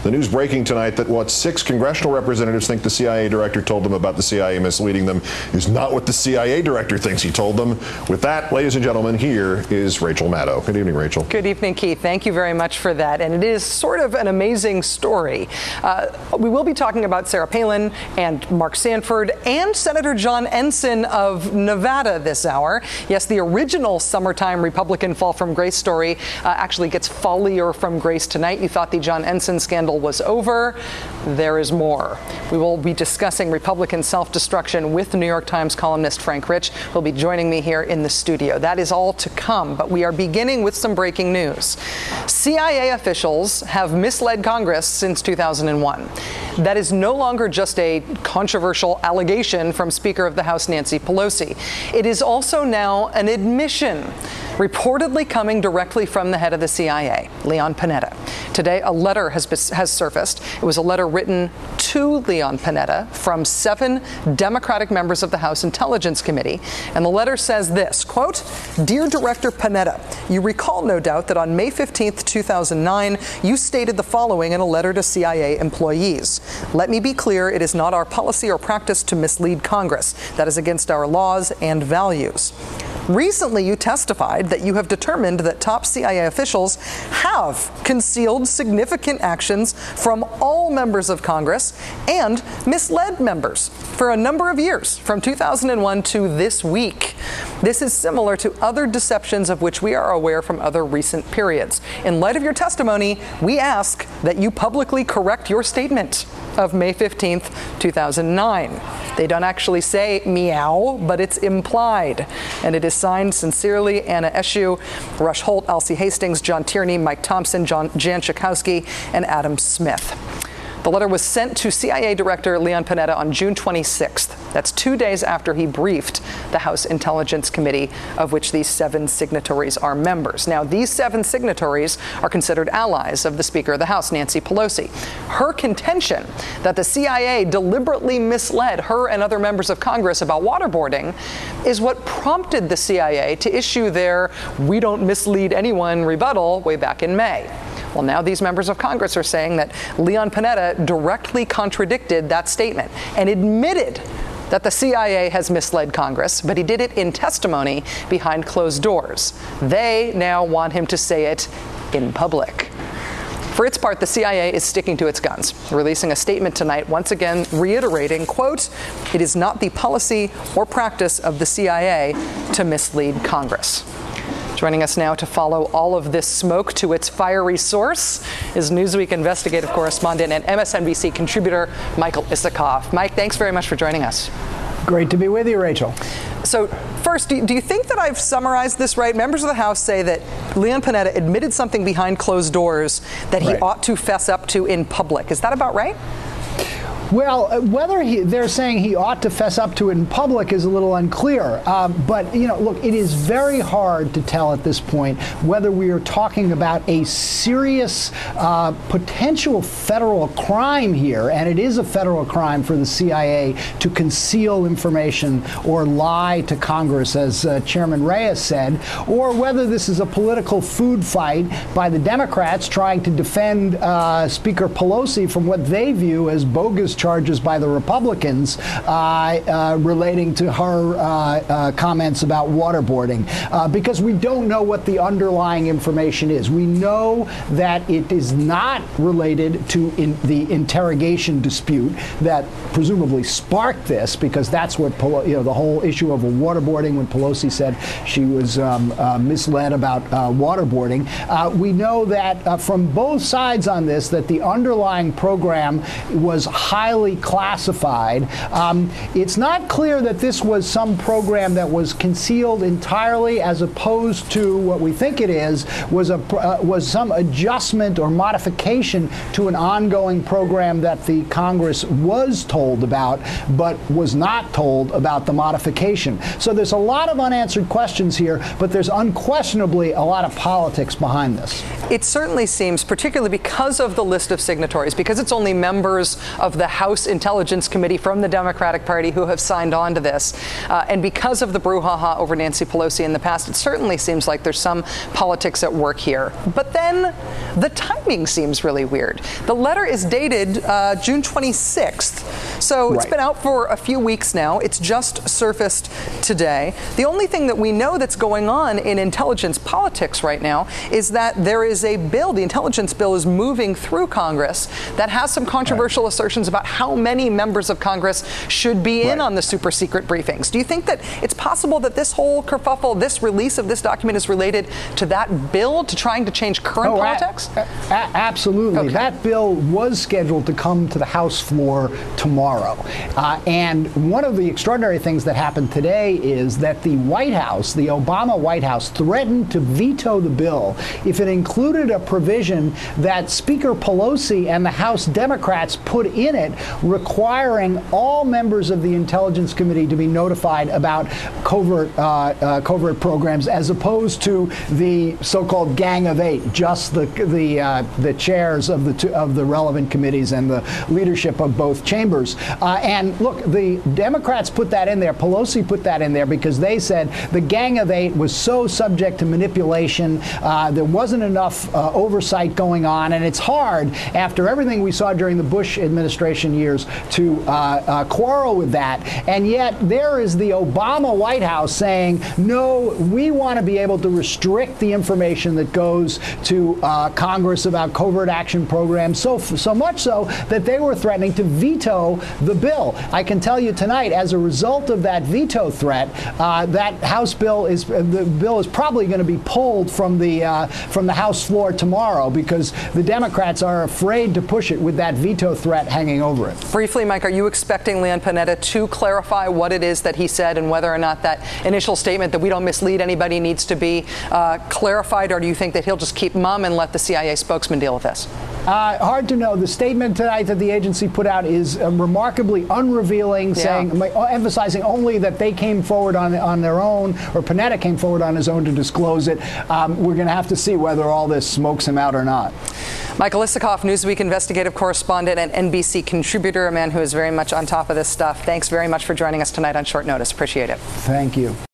The news breaking tonight that what 6 congressional representatives think the CIA director told them about the CIA misleading them is not what the CIA director thinks he told them. With that, ladies and gentlemen, here is Rachel Maddow. Good evening, Rachel. Good evening, Keith. Thank you very much for that. And it is sort of an amazing story. We will be talking about Sarah Palin and Mark Sanford and Senator John Ensign of Nevada this hour. Yes, the original summertime Republican fall from grace story actually gets fallier from grace tonight. You thought the John Ensign scandal was over. There is more. We will be discussing Republican self-destruction with the New York Times columnist Frank Rich, who'll be joining me here in the studio. That is all to come, but we are beginning with some breaking news. CIA officials have misled Congress since 2001. That is no longer just a controversial allegation from Speaker of the House Nancy Pelosi. It is also now an admission, reportedly coming directly from the head of the CIA, Leon Panetta. Today, a letter has surfaced. It was a letter written to Leon Panetta from 7 Democratic members of the House Intelligence Committee. And the letter says this, quote, "Dear Director Panetta, you recall no doubt that on May 15th, 2009, you stated the following in a letter to CIA employees. Let me be clear, it is not our policy or practice to mislead Congress. That is against our laws and values. Recently, you testified that you have determined that top CIA officials have concealed significant actions from all members of Congress and misled members for a number of years, from 2001 to this week. This is similar to other deceptions of which we are aware from other recent periods. In light of your testimony, we ask that you publicly correct your statement of May 15th, 2009. They don't actually say meow, but it's implied. And it is signed sincerely, Anna Eshoo, Rush Holt, Elsie Hastings, John Tierney, Mike Thompson, Jan Schakowsky, and Adam Smith. The letter was sent to CIA Director Leon Panetta on June 26th. That's 2 days after he briefed the House Intelligence Committee, of which these 7 signatories are members. Now, these 7 signatories are considered allies of the Speaker of the House, Nancy Pelosi. Her contention that the CIA deliberately misled her and other members of Congress about waterboarding is what prompted the CIA to issue their "we don't mislead anyone" rebuttal way back in May. Well, now these members of Congress are saying that Leon Panetta directly contradicted that statement and admitted that the CIA has misled Congress, but he did it in testimony behind closed doors. They now want him to say it in public. For its part, the CIA is sticking to its guns, releasing a statement tonight, once again reiterating, quote, "It is not the policy or practice of the CIA to mislead Congress." Joining us now to follow all of this smoke to its fiery source is Newsweek investigative correspondent and MSNBC contributor Michael Isikoff. Mike, thanks very much for joining us. Great to be with you, Rachel. So first, do you think that I've summarized this right? Members of the House say that Leon Panetta admitted something behind closed doors that he ought to fess up to in public. Is that about right? Well, whether they're saying he ought to fess up to it in public is a little unclear. But, you know, look, it is very hard to tell at this point whether we are talking about a serious potential federal crime here, and it is a federal crime for the CIA to conceal information or lie to Congress, as Chairman Reyes said, or whether this is a political food fight by the Democrats trying to defend Speaker Pelosi from what they view as bogus charges by the Republicans relating to her comments about waterboarding, because we don't know what the underlying information is. We know that it is not related to the interrogation dispute that presumably sparked this, because that's what the whole issue of waterboarding, when Pelosi said she was misled about waterboarding. We know that from both sides on this, that the underlying program was highly classified. It's not clear that this was some program that was concealed entirely, as opposed to what we think it is, was some adjustment or modification to an ongoing program that the Congress was told about, but was not told about the modification. So there's a lot of unanswered questions here, but there's unquestionably a lot of politics behind this. It certainly seems, particularly because of the list of signatories, because it's only members of the House Intelligence Committee from the Democratic Party who have signed on to this. And because of the brouhaha over Nancy Pelosi in the past, it certainly seems like there's some politics at work here. But then the timing seems really weird. The letter is dated June 26th, so it's been out for a few weeks now. It's just surfaced today. The only thing that we know that's going on in intelligence politics right now is that there is a bill, the intelligence bill is moving through Congress that has some controversial assertions about how many members of Congress should be in on the super secret briefings. Do you think that it's possible that this whole kerfuffle, this release of this document is related to that bill, to trying to change current politics? Absolutely. Okay. That bill was scheduled to come to the House floor tomorrow. And one of the extraordinary things that happened today is that the White House, the Obama White House, threatened to veto the bill if it included a provision that Speaker Pelosi and the House Democrats put in it, requiring all members of the Intelligence Committee to be notified about covert programs, as opposed to the so-called Gang of Eight, just the chairs of the relevant committees and the leadership of both chambers. And look, the Democrats put that in there. Pelosi put that in there because they said the Gang of Eight was so subject to manipulation. There wasn't enough oversight going on, and it's hard after everything we saw during the Bush administration years to quarrel with that. And yet there is the Obama White House saying, no, we want to be able to restrict the information that goes to Congress about covert action programs, so much so that they were threatening to veto the bill. I can tell you tonight, as a result of that veto threat, that House bill is probably going to be pulled from the House floor tomorrow because the Democrats are afraid to push it with that veto threat hanging over it. Briefly, Mike, are you expecting Leon Panetta to clarify what it is that he said and whether or not that initial statement that we don't mislead anybody needs to be clarified, or do you think that he'll just keep mum and let the CIA spokesman deal with this? Hard to know. The statement tonight that the agency put out is remarkably unrevealing, emphasizing only that they came forward on their own, or Panetta came forward on his own to disclose it. We're going to have to see whether all this smokes him out or not. Michael Isikoff, Newsweek investigative correspondent and NBC contributor, a man who is very much on top of this stuff. Thanks very much for joining us tonight on short notice. Appreciate it. Thank you.